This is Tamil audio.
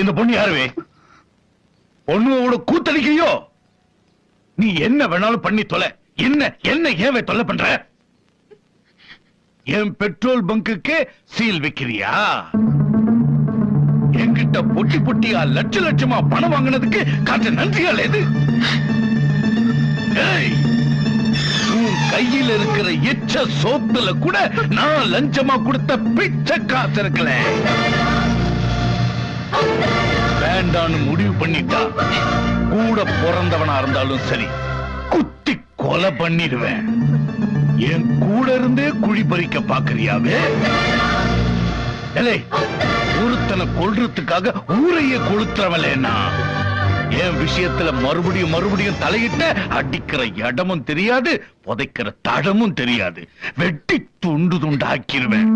இந்த பொண்ணு யாருவே? பொண்ணுவோட கூத்தடிக்கிறியோ? நீ என்ன வேணாலும் பண்ணி தொலை. என்ன என்ன ஏன் தொல்லை பண்ற? என் பெட்ரோல் பங்குக்கு சீல் வைக்கிறியா? என்கிட்ட பொட்டி பொட்டியா லட்ச லட்சமா பணம் வாங்கினதுக்கு காற்று நன்றியால் எது? உன் கையில் இருக்கிற எச்ச சோத்துல கூட நான் லஞ்சமா கொடுத்த பிச்சை காசு இருக்கல. வேண்டான்னு முடிவு பண்ணிட்டா கூட பிறந்தவனா இருந்தாலும் சரி குத்தி கொலை பண்ணிடுவேன். என் கூட இருந்தே குழி பறிக்க பாக்குறியாவே? ஒருத்தனை கொல்றதுக்காக ஊரையே கொளுத்துறவலேனா என் விஷயத்துல மறுபடியும் மறுபடியும் தலையிட்ட அடிக்கிற இடமும் தெரியாது, புதைக்கிற தடமும் தெரியாது. வெட்டி துண்டு துண்டாக்கிடுவேன்.